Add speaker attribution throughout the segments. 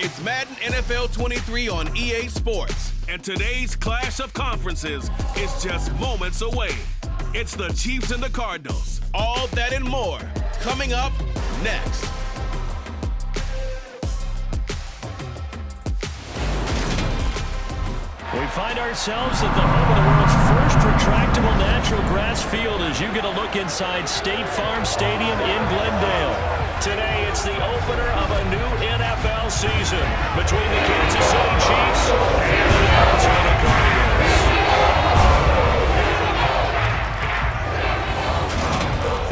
Speaker 1: It's Madden NFL 23 on EA Sports. And today's clash of conferences is just moments away. It's the Chiefs and the Cardinals. All that and more coming up next.
Speaker 2: We find ourselves at the home of the world's first retractable natural grass field as you get a look inside State Farm Stadium in Glendale. Today, it's the opener of a new NFL season between the Kansas City Chiefs and the Arizona Cardinals.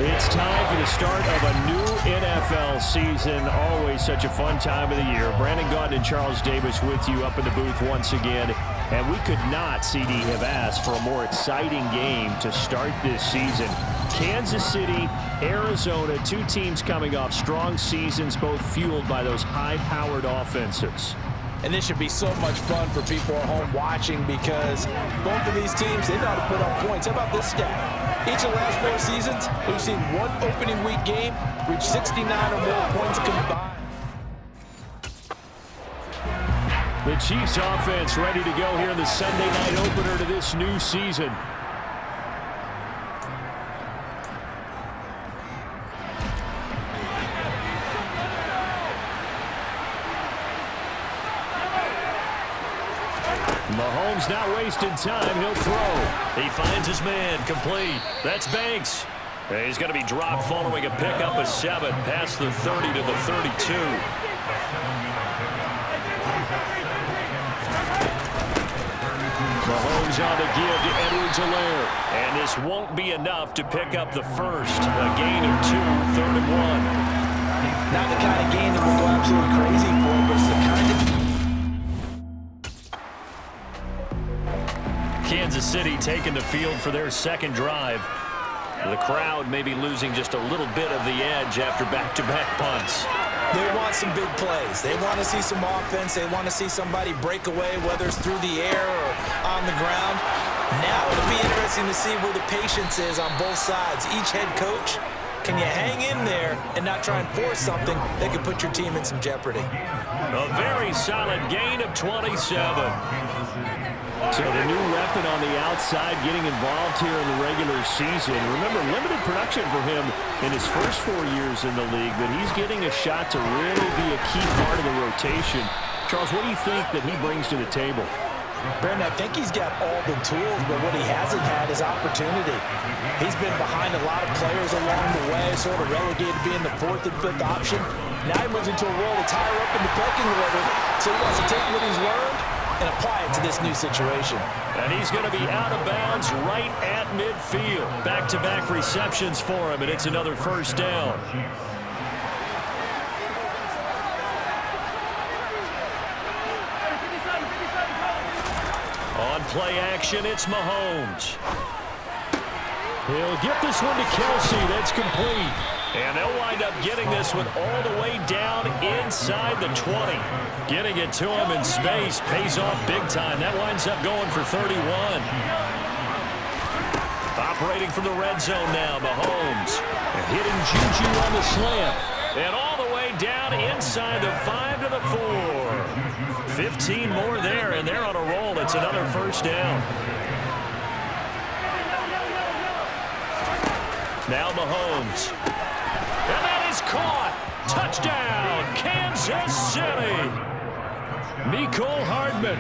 Speaker 2: It's time for the start of a new NFL season. Always such a fun time of the year. Brandon Gaudin and Charles Davis with you up in the booth once again. And we could not, CD, have asked for a more exciting game to start this season. Kansas City, Arizona, two teams coming off strong seasons, both fueled by those high-powered offenses.
Speaker 3: And this should be so much fun for people at home watching because both of these teams, they know how to put up points. How about this stat? Each of the last 4 seasons, we've seen one opening week game reach 69 or more points combined.
Speaker 2: The Chiefs offense ready to go here in the Sunday night opener to this new season. Mahomes not wasting time. He'll throw. He finds his man. Complete. That's Banks. He's going to be dropped following a pickup of 7 past the 30 to the 32. Mahomes on the give to Edwards-Helaire. And this won't be enough to pick up the first. A gain of 2, 3rd and 1.
Speaker 3: Not the kind of game that we'll go absolutely crazy for, but it's the kind of...
Speaker 2: Kansas City taking the field for their second drive. The crowd may be losing just a little bit of the edge after back-to-back punts.
Speaker 3: They want some big plays. They want to see some offense. They want to see somebody break away, whether it's through the air or on the ground. Now it'll be interesting to see where the patience is on both sides. Each head coach, can you hang in there and not try and force something that could put your team in some jeopardy?
Speaker 2: A very solid gain of 27. So the new weapon on the outside getting involved here in the regular season. Remember, limited production for him in his first 4 years in the league, but he's getting a shot to really be a key part of the rotation. Charles, what do you think that he brings to the table?
Speaker 3: Brandon, I think he's got all the tools, but what he hasn't had is opportunity. He's been behind a lot of players along the way, sort of relegated to being the 4th and 5th option. Now he moves into a role that's higher up in the pecking order, so he wants to take what he's learned and apply it to this new situation.
Speaker 2: And he's going to be out of bounds right at midfield. Back-to-back receptions for him, and it's another first down. On play action, it's Mahomes. He'll get this one to Kelsey. That's complete. And they'll wind up getting this one all the way down inside the 20. Getting it to him in space pays off big time. That winds up going for 31. Operating from the red zone now, Mahomes. Hitting Juju on the slant. And all the way down inside the 5 to the 4. 15 more there, and they're on a roll. It's another first down. Now Mahomes. And that is caught. Touchdown, Kansas City. Mecole Hardman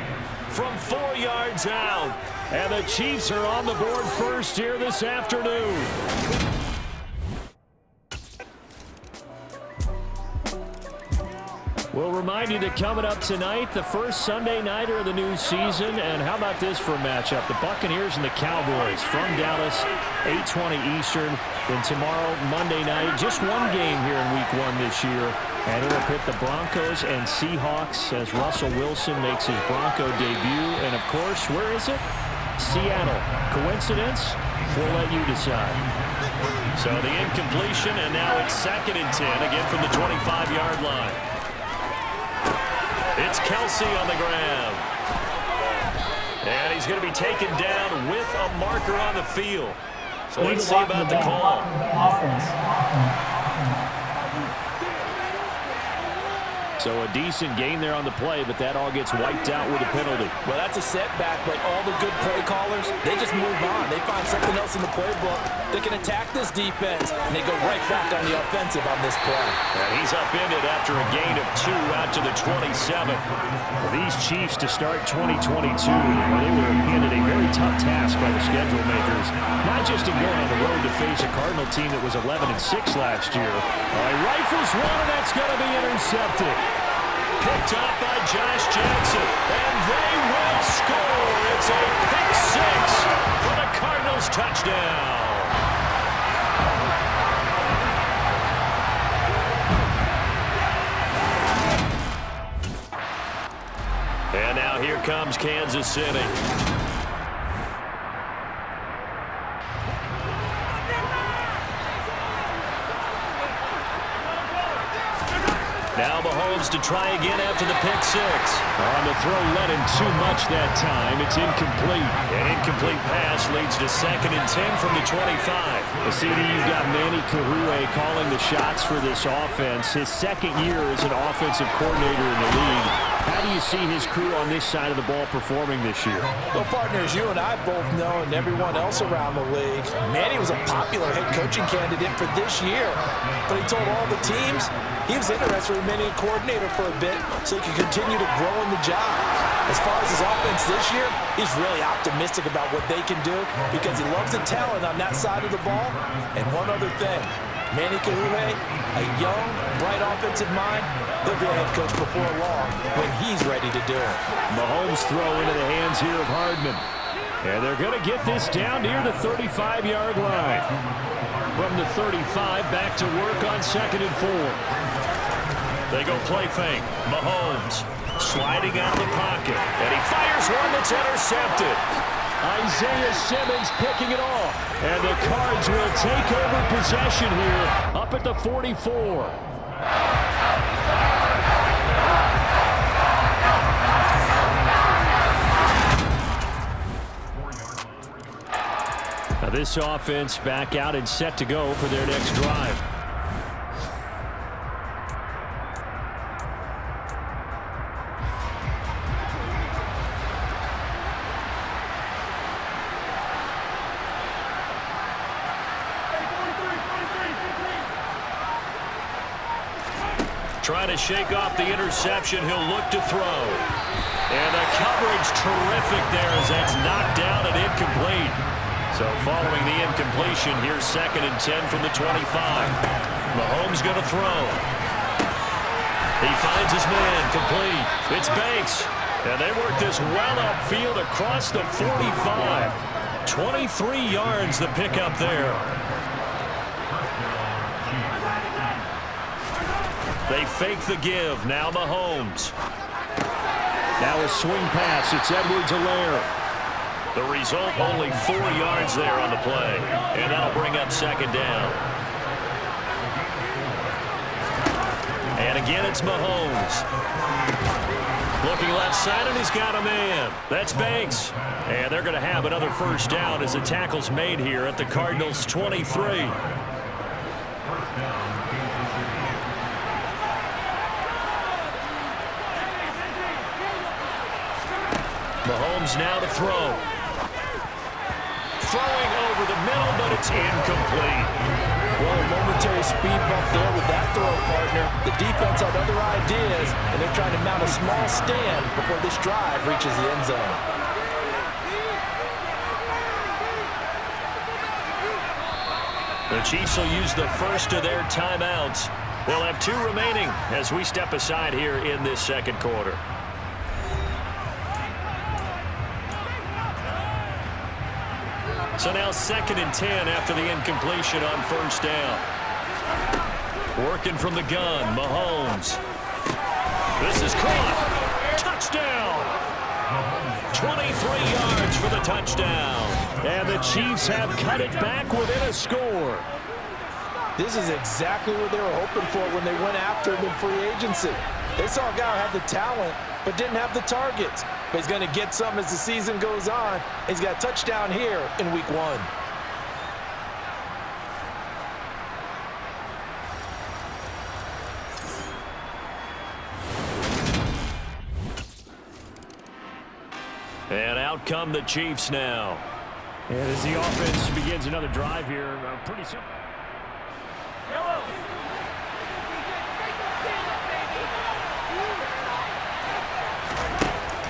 Speaker 2: from 4 yards out. And the Chiefs are on the board first here this afternoon. We'll remind you that coming up tonight, the first Sunday nighter of the new season. And how about this for a matchup? The Buccaneers and the Cowboys from Dallas, 8:20 Eastern. Then tomorrow, Monday night, just one game here in Week 1 this year. And it'll pit the Broncos and Seahawks as Russell Wilson makes his Bronco debut. And, of course, where is it? Seattle. Coincidence? We'll let you decide. So the incompletion, and now it's 2nd and 10, again from the 25-yard line. It's Kelsey on the ground. And he's going to be taken down with a marker on the field. So let's see about the call. So a decent gain there on the play, but that all gets wiped out with a penalty.
Speaker 3: Well, that's a setback, but all the good play callers, they just move on. They find something else in the playbook that can attack this defense, and they go right back on the offensive on this play.
Speaker 2: And he's upended after a gain of 2 out to the 27. Well, these Chiefs to start 2022, they were handed a very tough task by the schedule makers, not just in going on the road to face a Cardinal team that was 11-6 last year. He rifles one, and that's going to be intercepted. Picked up by Josh Jackson, and they will score. It's a pick 6 for the Cardinals touchdown. And now here comes Kansas City. Now Mahomes to try again after the pick 6. On the throw, led him too much that time. It's incomplete. An incomplete pass leads to 2nd and 10 from the 25. CD, you've got Manny Karuwe calling the shots for this offense. His 2nd year as an offensive coordinator in the league. How do you see his crew on this side of the ball performing this year?
Speaker 3: Well, partners, you and I both know, and everyone else around the league, Manny was a popular head coaching candidate for this year. But he told all the teams he was interested in remaining a coordinator for a bit so he could continue to grow in the job. As far as his offense this year, he's really optimistic about what they can do because he loves the talent on that side of the ball. And one other thing, Manny Karuwe, a young, bright offensive mind, he'll be a head coach before long when he's ready to do it.
Speaker 2: Mahomes throw into the hands here of Hardman. And they're going to get this down near the 35-yard line. From the 35, back to work on 2nd and 4. They go play fake. Mahomes sliding out of the pocket. And he fires one that's intercepted. Isaiah Simmons picking it off. And the Cards will take over possession here up at the 44. Now this offense back out and set to go for their next drive. Trying to shake off the interception. He'll look to throw. And the coverage terrific there as that's knocked down and incomplete. So following the incompletion, here's 2nd and 10 from the 25. Mahomes going to throw. He finds his man, complete. It's Banks. And they work this well upfield across the 45. 23 yards the pickup there. They fake the give. Now Mahomes. Now a swing pass. It's Edwards-Helaire. The result, only 4 yards there on the play. And that'll bring up 2nd down. And again, it's Mahomes. Looking left side, and he's got a man. That's Banks. And they're going to have another 1st down as the tackle's made here at the Cardinals' 23. Mahomes now to throw. Throwing over the middle, but it's incomplete.
Speaker 3: Well, a momentary speed bump there with that throw, partner. The defense had other ideas, and they're trying to mount a small stand before this drive reaches the end zone.
Speaker 2: The Chiefs will use the first of their timeouts. They'll have 2 remaining as we step aside here in this 2nd quarter. So now 2nd and 10 after the incompletion on 1st down. Working from the gun, Mahomes. This is caught. Touchdown. 23 yards for the touchdown. And the Chiefs have cut it back within a score.
Speaker 3: This is exactly what they were hoping for when they went after him in free agency. They saw a guy who had the talent but didn't have the targets. But he's going to get some as the season goes on. He's got a touchdown here in week 1.
Speaker 2: And out come the Chiefs now. And as the offense begins another drive here, pretty simple.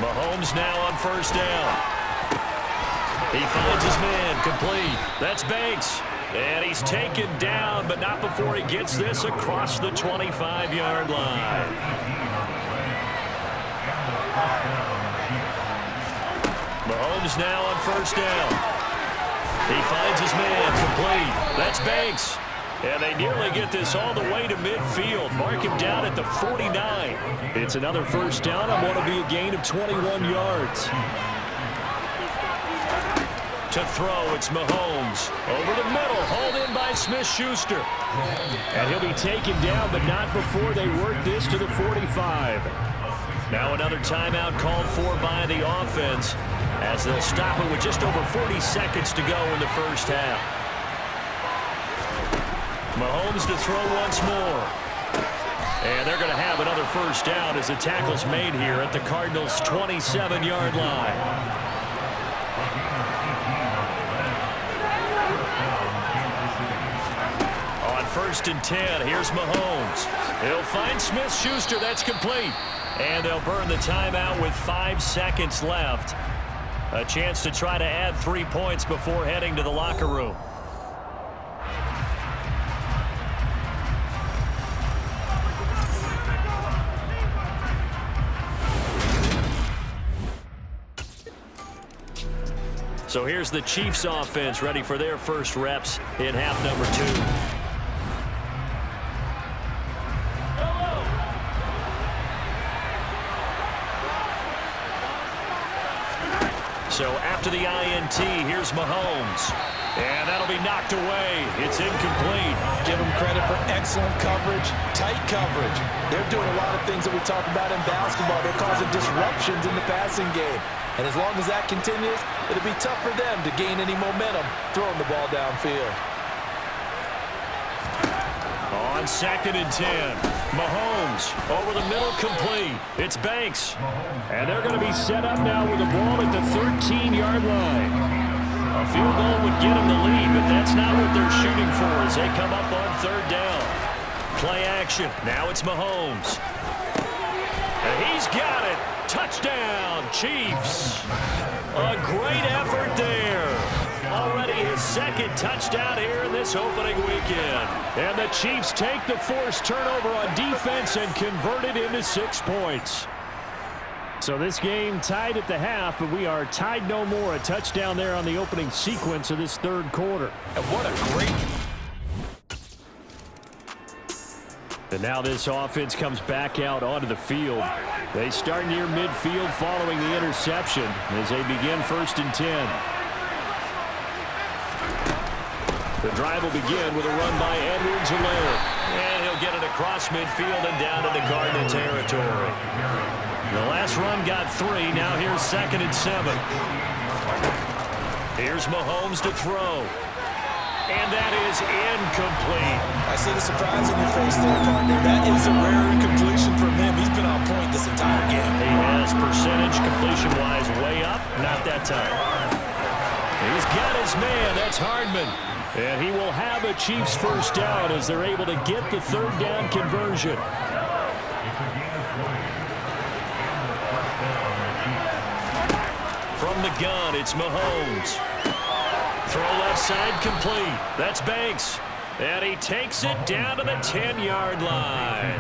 Speaker 2: Mahomes now on first down. He finds his man, complete. That's Banks. And he's taken down, but not before he gets this across the 25-yard line. Mahomes now on first down. He finds his man, complete. That's Banks. And they nearly get this all the way to midfield. Mark him down at the 49. It's another first down on what will be a gain of 21 yards. To throw, it's Mahomes. Over the middle, hauled in by Smith-Schuster. And he'll be taken down, but not before they work this to the 45. Now another timeout called for by the offense, as they'll stop it with just over 40 seconds to go in the first half. Mahomes to throw once more. And they're going to have another first down as the tackle's made here at the Cardinals' 27-yard line. On 1st and 10, here's Mahomes. He'll find Smith-Schuster. That's complete. And they'll burn the timeout with 5 seconds left. A chance to try to add 3 points before heading to the locker room. So here's the Chiefs offense ready for their first reps in half number 2. So after the INT, here's Mahomes. And that'll be knocked away. It's incomplete.
Speaker 3: Give them credit for excellent coverage, tight coverage. They're doing a lot of things that we talk about in basketball. They're causing disruptions in the passing game. And as long as that continues, it'll be tough for them to gain any momentum throwing the ball downfield.
Speaker 2: On 2nd and 10, Mahomes over the middle, complete. It's Banks. And they're going to be set up now with the ball at the 13-yard line. A field goal would get them the lead, but that's not what they're shooting for as they come up on 3rd down. Play action. Now it's Mahomes. And he's got it. Touchdown, Chiefs. A great effort there. Already his 2nd touchdown here in this opening weekend. And the Chiefs take the forced turnover on defense and convert it into 6 points. So this game tied at the half, but we are tied no more. A touchdown there on the opening sequence of this 3rd quarter.
Speaker 3: And what a great...
Speaker 2: And now this offense comes back out onto the field. They start near midfield following the interception as they begin 1st and 10. The drive will begin with a run by Edwards-Helaire. And he'll get it across midfield and down into Cardinal territory. The last run got 3. Now here's 2nd and 7. Here's Mahomes to throw. And that is incomplete.
Speaker 3: I see the surprise in your face there, partner. That is a rare incompletion from him. He's been on point this entire game.
Speaker 2: He has percentage completion-wise way up. Not that time. He's got his man. That's Hardman. And he will have a Chiefs first down as they're able to get the 3rd down conversion. From the gun, it's Mahomes. Throw left side, complete. That's Banks. And he takes it down to the 10-yard line.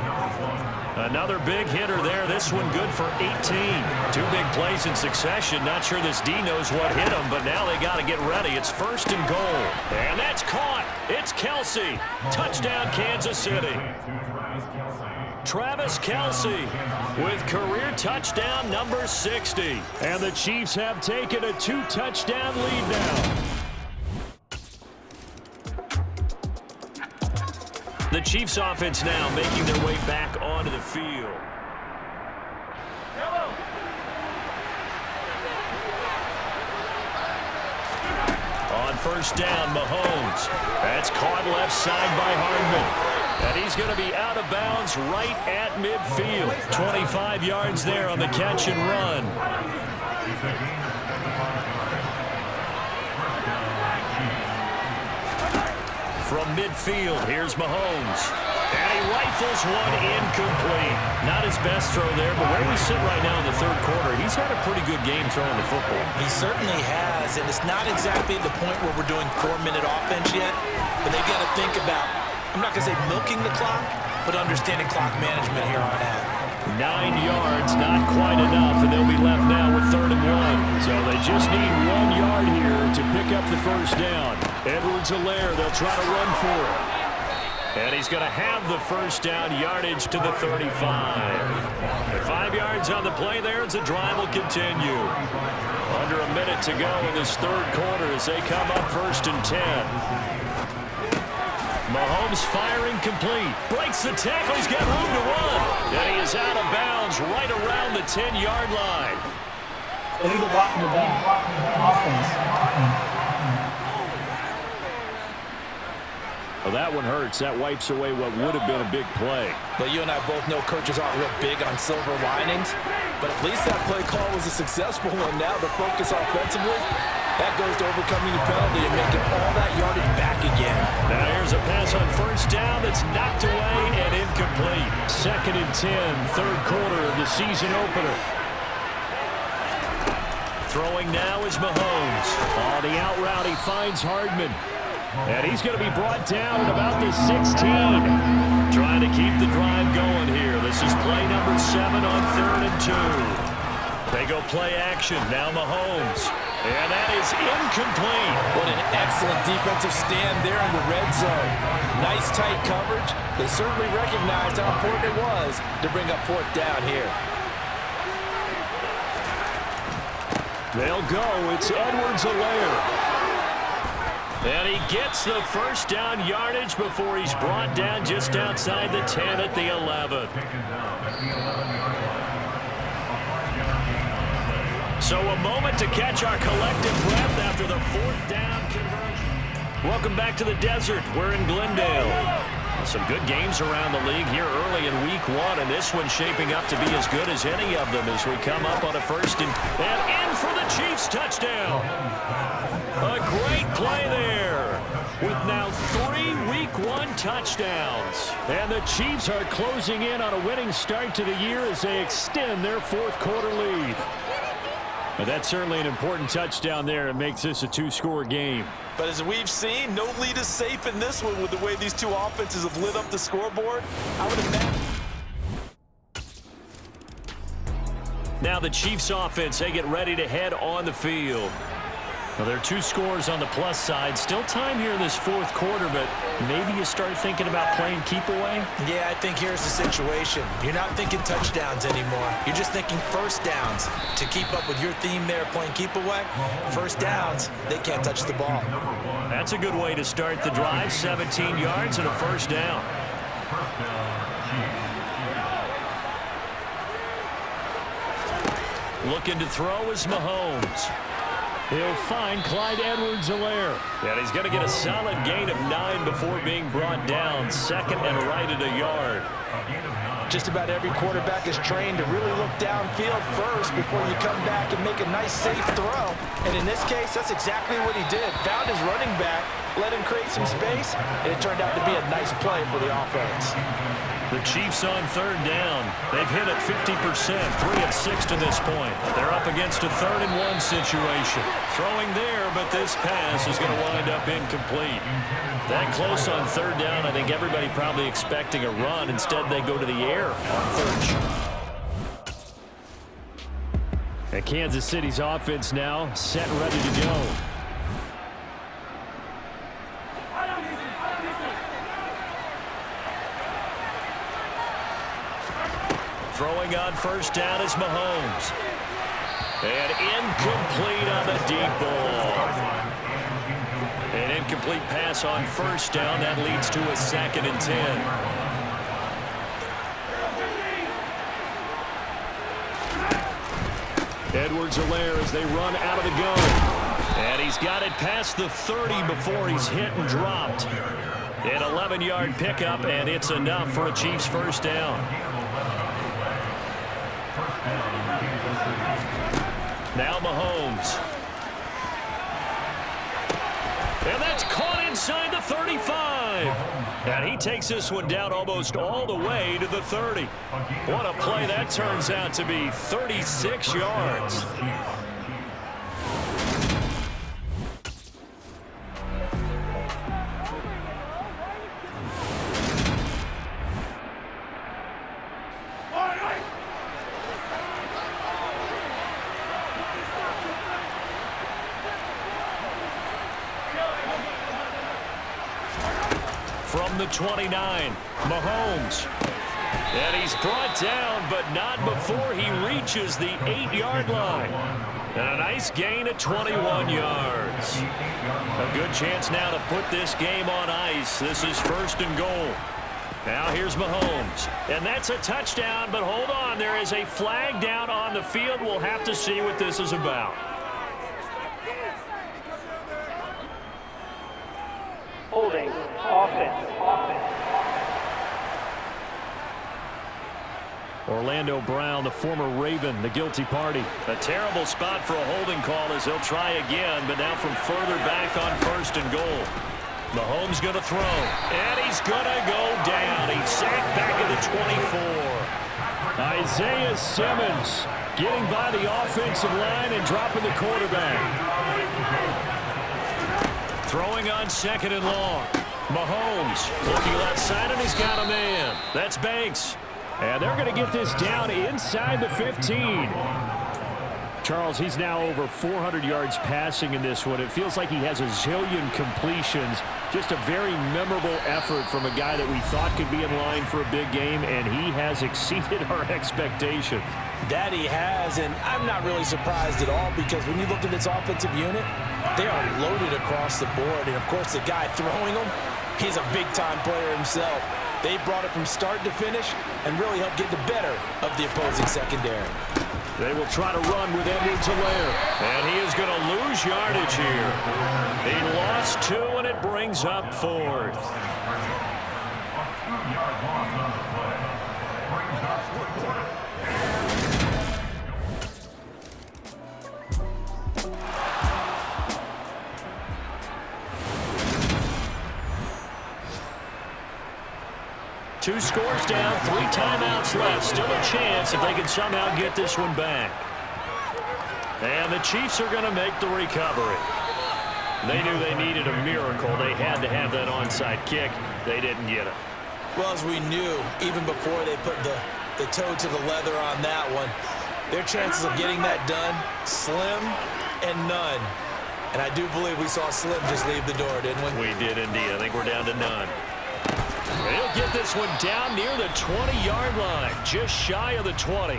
Speaker 2: Another big hitter there. This one good for 18. 2 big plays in succession. Not sure this D knows what hit him, but now they got to get ready. It's 1st and goal. And that's caught. It's Kelce. Touchdown, Kansas City. Travis Kelce with career touchdown number 60. And the Chiefs have taken a 2-touchdown lead now. The Chiefs offense now making their way back onto the field. On 1st down, Mahomes. That's caught left side by Hardman. And he's going to be out of bounds right at midfield. 25 yards there on the catch and run. From midfield, here's Mahomes. And he rifles one incomplete. Not his best throw there, but where we sit right now in the third quarter, he's had a pretty good game throwing the football.
Speaker 3: He certainly has, and it's not exactly the point where we're doing 4-minute offense yet, but they've got to think about, I'm not going to say milking the clock, but understanding clock management here on out.
Speaker 2: 9 yards, not quite enough, and they'll be left now with 3rd and 1. So they just need 1 yard here to pick up the first down. Edwards-Helaire, they'll try to run for it. And he's going to have the first down, yardage to the 35. At 5 yards on the play there as the drive will continue. Under a minute to go in this third quarter as they come up 1st and 10. Mahomes firing complete. Breaks the tackle. He's got room to run. And he is out of bounds right around the 10-yard line.
Speaker 4: Illegal blocking the back. Offense.
Speaker 2: Well, that one hurts. That wipes away what would have been a big play.
Speaker 3: Well, you and I both know coaches aren't real big on silver linings, but at least that play call was a successful one. Now the focus offensively, that goes to overcoming the penalty and making all that yardage back again.
Speaker 2: Now here's a pass on first down that's knocked away and incomplete. 2nd and 10, third quarter of the season opener. Throwing now is Mahomes. On the out route, he finds Hardman. And he's going to be brought down at about the 16. Trying to keep the drive going here. This is play number 7 on 3rd and 2. They go play action. Now Mahomes. And that is incomplete.
Speaker 3: What an excellent defensive stand there in the red zone. Nice tight coverage. They certainly recognized how important it was to bring up 4th down here.
Speaker 2: They'll go. It's Edwards-Helaire. And he gets the first down yardage before he's brought down just outside the 10 at the 11. So a moment to catch our collective breath after the 4th down conversion. Welcome back to the desert. We're in Glendale. Some good games around the league here early in week 1, and this one's shaping up to be as good as any of them as we come up on a 1st and in for the Chiefs touchdown. A great play there with now 3 week 1 touchdowns. And the Chiefs are closing in on a winning start to the year as they extend their 4th quarter lead. And that's certainly an important touchdown there. It makes this a 2-score game.
Speaker 3: But as we've seen, no lead is safe in this one with the way these two offenses have lit up the scoreboard. I would imagine.
Speaker 2: Now the Chiefs offense, they get ready to head on the field. Well, there are 2 scores on the plus side. Still time here in this 4th quarter, but maybe you start thinking about playing keep away?
Speaker 3: Yeah, I think here's the situation. You're not thinking touchdowns anymore. You're just thinking first downs. To keep up with your theme there, playing keep away, first downs, they can't touch the ball.
Speaker 2: That's a good way to start the drive. 17 yards and a first down. Looking to throw is Mahomes. He'll find Clyde Edwards-Helaire. And he's going to get a solid gain of 9 before being brought down. 2nd and right at a yard.
Speaker 3: Just about every quarterback is trained to really look downfield first before you come back and make a nice, safe throw. And in this case, that's exactly what he did. Found his running back, let him create some space, and it turned out to be a nice play for the offense.
Speaker 2: The Chiefs on 3rd down. They've hit it 50%, 3 of 6 to this point. They're up against a 3rd and 1 situation. Throwing there, but this pass is going to wind up incomplete. That close on 3rd down, I think everybody probably expecting a run. Instead, they go to the air on 3rd. And Kansas City's offense now set and ready to go. Throwing on 1st down is Mahomes. And incomplete on the deep ball. An incomplete pass on 1st down. That leads to a 2nd and 10. Edwards-Helaire as they run out of the gun. And he's got it past the 30 before he's hit and dropped. An 11-yard pickup, and it's enough for a Chiefs first down. Now Mahomes. And that's caught inside the 35. drive. And he takes this one down almost all the way to the 30. What a play that turns out to be, 36 yards. From the 29, Mahomes. And he's brought down, but not before he reaches the 8-yard line. And a nice gain of 21 yards. A good chance now to put this game on ice. This is 1st and goal. Now here's Mahomes. And that's a touchdown, but hold on. There is a flag down on the field. We'll have to see what this is about.
Speaker 4: Holding. Offense.
Speaker 2: Orlando Brown, the former Raven, the guilty party. A terrible spot for a holding call as he'll try again, but now from further back on 1st and goal. Mahomes going to throw, and he's going to go down. He's sacked back at the 24. Isaiah Simmons getting by the offensive line and dropping the quarterback. Throwing on 2nd and long. Mahomes looking outside, and he's got a man. That's Banks. And they're going to get this down inside the 15. Charles, he's now over 400 yards passing in this one. It feels like he has a zillion completions. Just a very memorable effort from a guy that we thought could be in line for a big game, and he has exceeded our expectation.
Speaker 3: That he has, and I'm not really surprised at all because when you look at this offensive unit, they are loaded across the board. And, of course, the guy throwing them, he's a big-time player himself. They brought it from start to finish and really helped get the better of the opposing secondary.
Speaker 2: They will try to run with Edwards-Helaire. And he is going to lose yardage here. He lost 2, and it brings up 4th. Two scores down, 3 timeouts left. Still a chance if they can somehow get this one back. And the Chiefs are going to make the recovery. They knew they needed a miracle. They had to have that onside kick. They didn't get it.
Speaker 3: Well, as we knew, even before they put the toe to the leather on that one, their chances of getting that done, slim and none. And I do believe we saw Slim just leave the door, didn't we?
Speaker 2: We did indeed. I think we're down to none. They'll get this one down near the 20-yard line, just shy of the 20.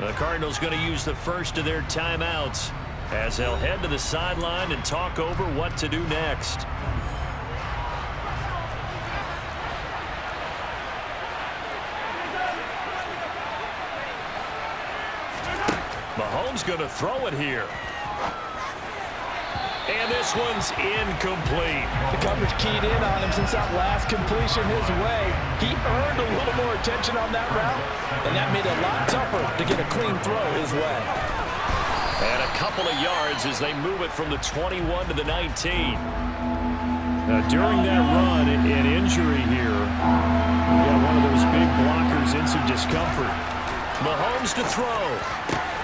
Speaker 2: The Cardinals going to use the first of their timeouts as they'll head to the sideline and talk over what to do next. Mahomes going to throw it here. And this one's incomplete.
Speaker 3: The coverage keyed in on him since that last completion his way. He earned a little more attention on that route, and that made it a lot tougher to get a clean throw his way.
Speaker 2: And a couple of yards as they move it from the 21 to the 19. Now, during that run, an injury here. We got one of those big blockers in some discomfort. Mahomes to throw.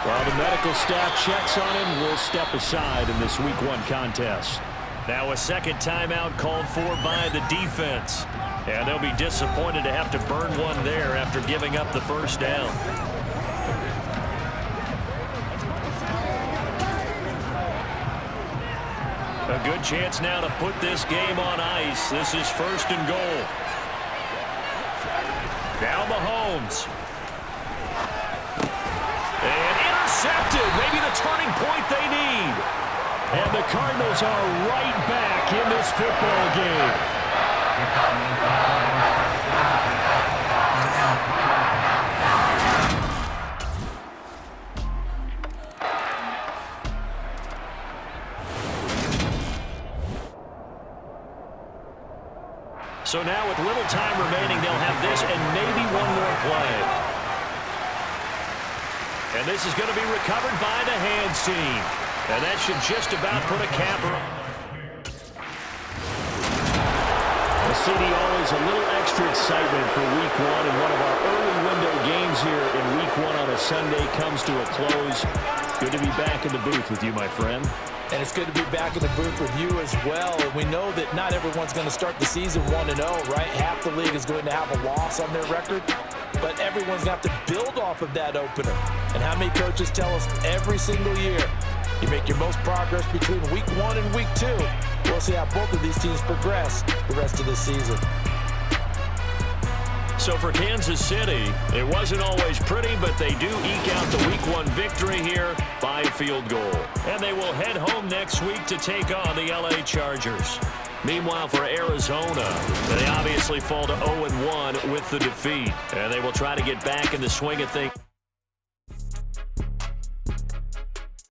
Speaker 2: While the medical staff checks on him, we'll step aside in this Week 1 contest. Now a second timeout called for by the defense. And they'll be disappointed to have to burn one there after giving up the first down. A good chance now to put this game on ice. This is 1st and goal. Now Mahomes. And intercepted. Maybe the turning point they need. And the Cardinals are right back in this football game. So now with little time remaining, they'll have this and maybe one more play. And this is going to be recovered by the hands team. And that should just about put a capper on. A CD, always a little extra excitement for Week 1, and one of our early window games here in Week 1 on a Sunday comes to a close. Good to be back in the booth with you, my friend.
Speaker 3: And it's good to be back in the booth with you as well. And we know that not everyone's going to start the season 1-0, right? Half the league is going to have a loss on their record. But everyone's going to have to build off of that opener. And how many coaches tell us every single year, you make your most progress between Week 1 and Week 2. We'll see how both of these teams progress the rest of the season.
Speaker 2: So for Kansas City, it wasn't always pretty, but they do eke out the Week 1 victory here by a field goal. And they will head home next week to take on the LA Chargers. Meanwhile, for Arizona, they obviously fall to 0-1 with the defeat. And they will try to get back in the swing of things.